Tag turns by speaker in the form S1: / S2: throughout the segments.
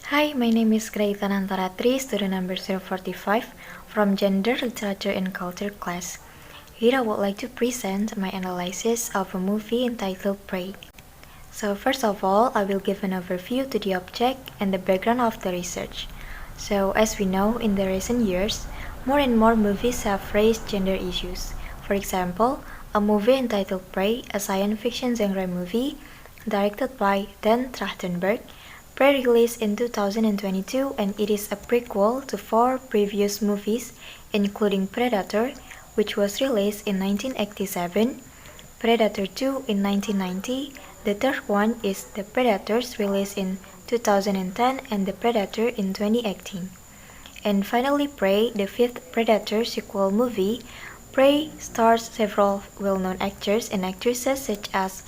S1: Hi, my name is Grahita Ananta Ratri, student number 045 from Gender, Literature and Culture class. Here I would like to present my analysis of a movie entitled Prey. So first of all, I will give an overview to the object and the background of the research. So as we know, in the recent years, more and more movies have raised gender issues. For example, a movie entitled Prey, a science fiction genre movie directed by Dan Trachtenberg, pre-released in 2022, and it is a prequel to 4 previous movies including Predator, which was released in 1987, Predator 2 in 1990, the third one is The Predators released in 2010 and The Predator in 2018. And finally Prey, the 5th Predator sequel movie. Prey stars several well-known actors and actresses such as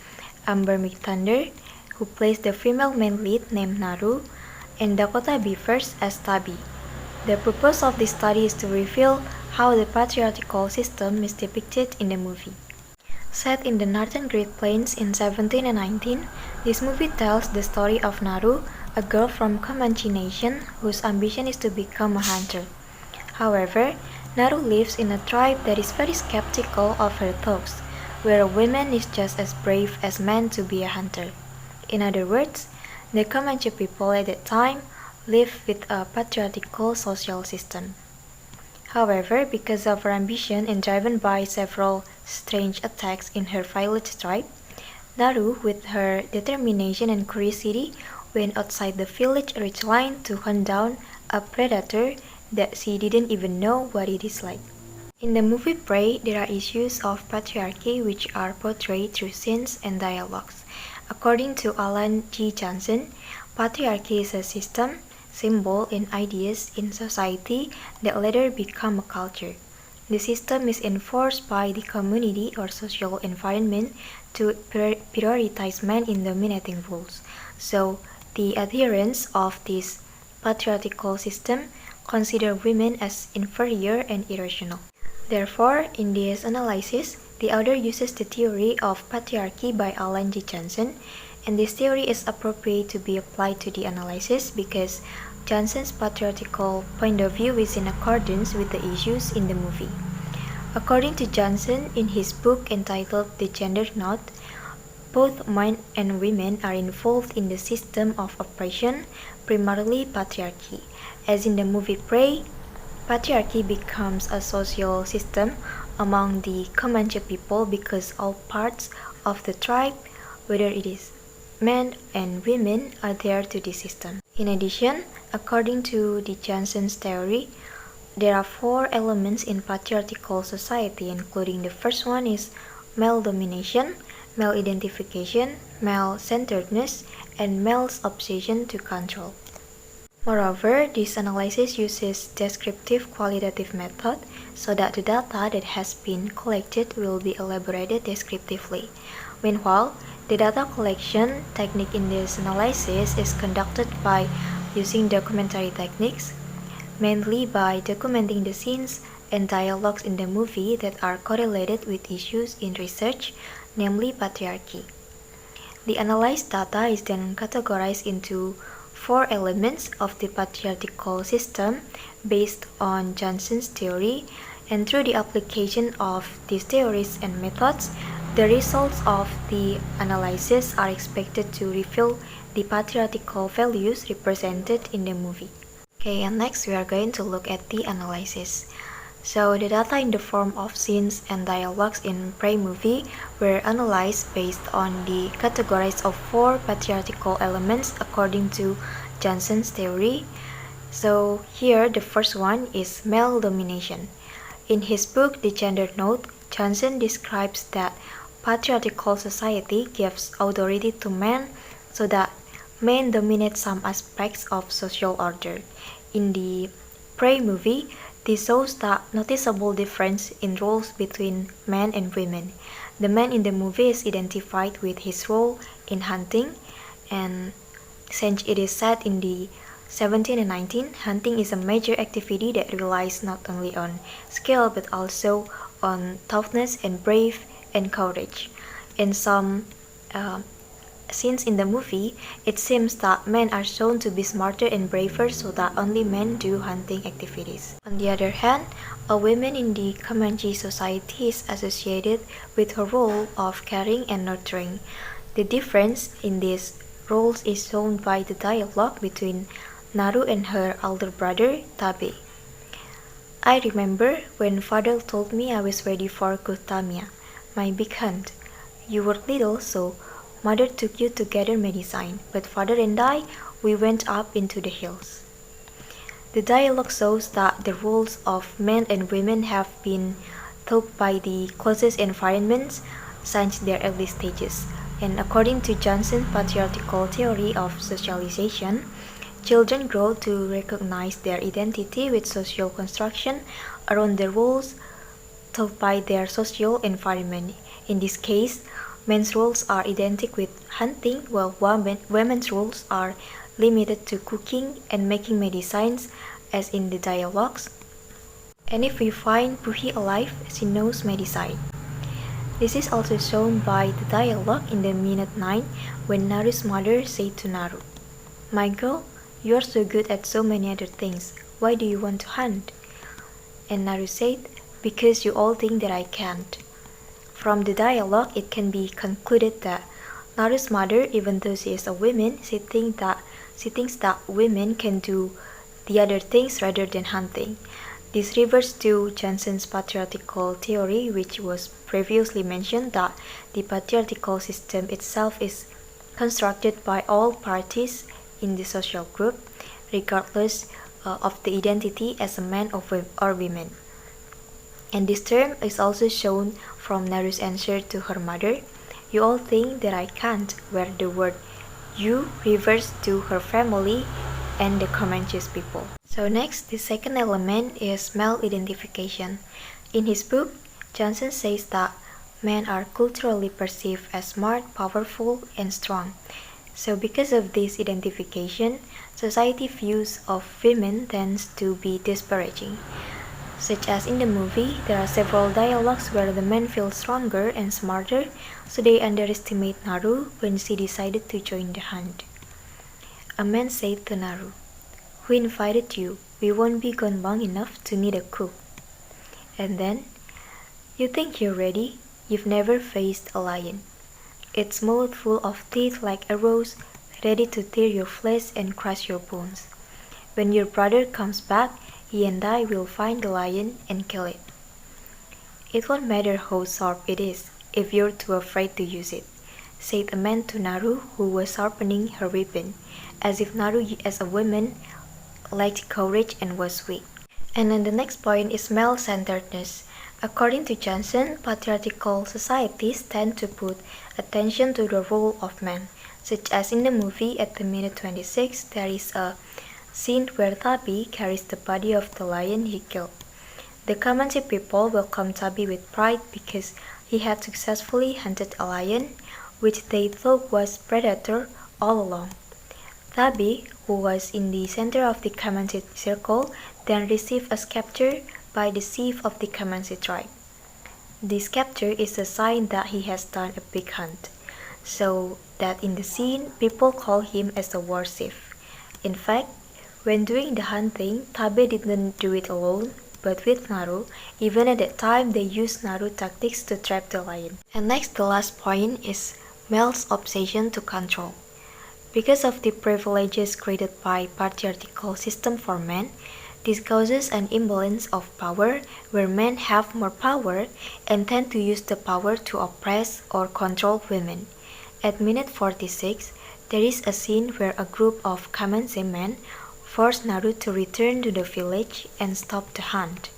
S1: Amber McThunder, who plays the female main lead named Naru, and Dakota Beavers as Tabby. The purpose of this study is to reveal how the patriarchal system is depicted in the movie. Set in the northern Great Plains in 17 and 19, this movie tells the story of Naru, a girl from Comanche Nation whose ambition is to become a hunter. However, Naru lives in a tribe that is very skeptical of her thoughts, where a woman is just as brave as men to be a hunter. In other words, the Comanche people at that time lived with a patriarchal social system. However, because of her ambition and driven by several strange attacks in her village tribe, Naru, with her determination and curiosity, went outside the village ridgeline to hunt down a predator that she didn't even know what it is like. In the movie Prey, there are issues of patriarchy which are portrayed through scenes and dialogues. According to Alan G. Johnson, patriarchy is a system, symbol, and ideas in society that later become a culture. The system is enforced by the community or social environment to prioritize men in dominating roles. So, the adherents of this patriarchal system consider women as inferior and irrational. Therefore, in this analysis, the author uses the theory of patriarchy by Alan G. Johnson, and this theory is appropriate to be applied to the analysis because Johnson's patriarchal point of view is in accordance with the issues in the movie. According to Johnson, in his book entitled The Gender Knot, both men and women are involved in the system of oppression, primarily patriarchy. As in the movie Prey, patriarchy becomes a social system among the Comanche people because all parts of the tribe, whether it is men and women, adhere to the system. In addition, according to the Johnson's theory, there are 4 elements in patriarchal society, including the first one is male domination, male identification, male-centeredness, and male's obsession to control. Moreover, this analysis uses descriptive qualitative method so that the data that has been collected will be elaborated descriptively. Meanwhile, the data collection technique in this analysis is conducted by using documentary techniques, mainly by documenting the scenes and dialogues in the movie that are correlated with issues in research, namely patriarchy. The analyzed data is then categorized into 4 elements of the patriarchal system based on Johnson's theory, and through the application of these theories and methods, the results of the analysis are expected to reveal the patriarchal values represented in the movie. Okay, and next we are going to look at the analysis. So the data in the form of scenes and dialogues in Prey movie were analyzed based on the categories of 4 patriarchal elements according to Johnson's theory. So here the first one is male domination. In his book The Gender Knot, Johnson describes that patriarchal society gives authority to men so that men dominate some aspects of social order. In the Prey movie, this shows the noticeable difference in roles between men and women. The man in the movie is identified with his role in hunting, and since it is set in the 17 and 19, hunting is a major activity that relies not only on skill but also on toughness and brave and courage. In some since in the movie, it seems that men are shown to be smarter and braver so that only men do hunting activities. On the other hand, a woman in the Comanche society is associated with her role of caring and nurturing. The difference in these roles is shown by the dialogue between Naru and her elder brother, Tabe. I remember when father told me I was ready for Gotamiya, my big hunt. You were little, so mother took you to gather medicine, but father and we went up into the hills. The dialogue shows that the roles of men and women have been taught by the closest environments since their early stages. And according to Johnson's patriarchal theory of socialization, children grow to recognize their identity with social construction around the roles taught by their social environment. In this case, men's roles are identical with hunting, while women's roles are limited to cooking and making medicines, as in the dialogues. And if we find Buhi alive, she knows medicine. This is also shown by the dialogue in the minute 9 when Naru's mother said to Naru, "My girl, you are so good at so many other things. Why do you want to hunt?" And Naru said, "Because you all think that I can't." From the dialogue, it can be concluded that Naru's mother, even though she is a woman, she thinks that women can do the other things rather than hunting. This refers to Johnson's patriarchal theory, which was previously mentioned, that the patriarchal system itself is constructed by all parties in the social group, regardless of the identity as a man or woman. And this term is also shown from Naru's answer to her mother, "You all think that I can't," where the word "you" refers to her family and the Comanche people. So next, the second element is male identification. In his book, Johnson says that men are culturally perceived as smart, powerful, and strong. So because of this identification, society views of women tends to be disparaging. Such as in the movie, there are several dialogues where the men feel stronger and smarter, so they underestimate Naru when she decided to join the hunt. A man said to Naru, "Who invited you? We won't be gone long enough to need a cook." And then, "You think you're ready? You've never faced a lion. Its mouth full of teeth like arrows, ready to tear your flesh and crush your bones. When your brother comes back, he and I will find the lion and kill it. It won't matter how sharp it is if you're too afraid to use it," said a man to Naru who was sharpening her weapon, as if Naru as a woman lacked courage and was weak. And then the next point is male-centeredness. According to Johnson, patriarchal societies tend to put attention to the role of men, such as in the movie at the minute 26, there is a scene where Tabi carries the body of the lion he killed. The Comanche people welcomed Tabi with pride because he had successfully hunted a lion, which they thought was predator all along. Tabi, who was in the center of the Comanche circle, then received a scepter by the chief of the Comanche tribe. This scepter is a sign that he has done a big hunt, so that in the scene people call him as a war chief. In fact, when doing the hunting, Tabe didn't do it alone, but with Naru. Even at that time, they used Naru tactics to trap the lion. And next, the last point is male's obsession to control. Because of the privileges created by patriarchal system for men, this causes an imbalance of power where men have more power and tend to use the power to oppress or control women. At minute 46, there is a scene where a group of Comanche men force Naru to return to the village and stop the hunt.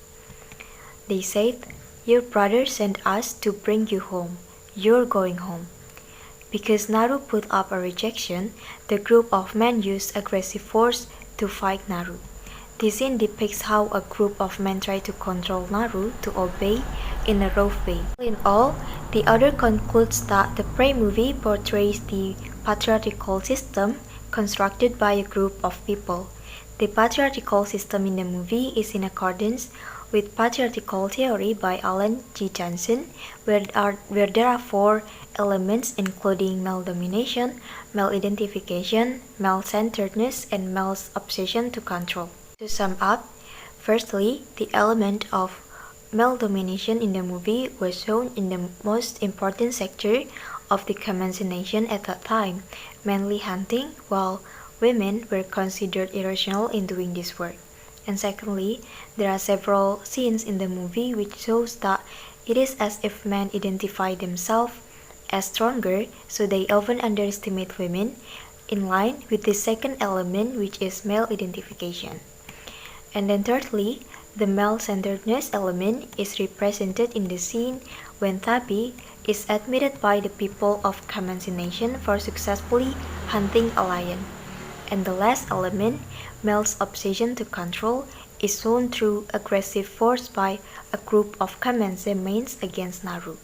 S1: They said, "Your brother sent us to bring you home. You're going home." Because Naru put up a rejection, the group of men used aggressive force to fight Naru. This scene depicts how a group of men try to control Naru to obey in a rough way. In all, the author concludes that the Prey movie portrays the patriarchal system constructed by a group of people. The patriarchal system in the movie is in accordance with Patriarchal Theory by Alan G. Johnson, where there are four elements including male domination, male identification, male-centeredness, and male's obsession to control. To sum up, firstly, the element of male domination in the movie was shown in the most important sector of the Comanche nation at that time, mainly hunting, while women were considered irrational in doing this work. And secondly, there are several scenes in the movie which shows that it is as if men identify themselves as stronger, so they often underestimate women, in line with the second element which is male identification. And then thirdly, the male-centeredness element is represented in the scene when Tabi is admitted by the people of Comanche Nation for successfully hunting a lion. And the last element, male's obsession to control, is shown through aggressive force by a group of Comanche males against Naru.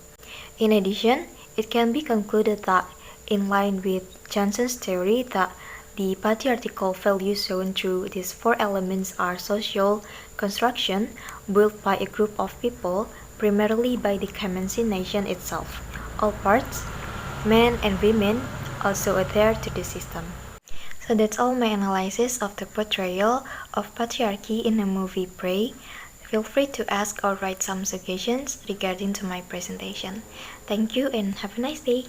S1: In addition, it can be concluded that, in line with Johnson's theory, that the patriarchal values shown through these four elements are social construction built by a group of people, primarily by the Comanche nation itself. All parts, men and women, also adhere to the system. So that's all my analysis of the portrayal of patriarchy in the movie Prey. Feel free to ask or write some suggestions regarding to my presentation. Thank you and have a nice day.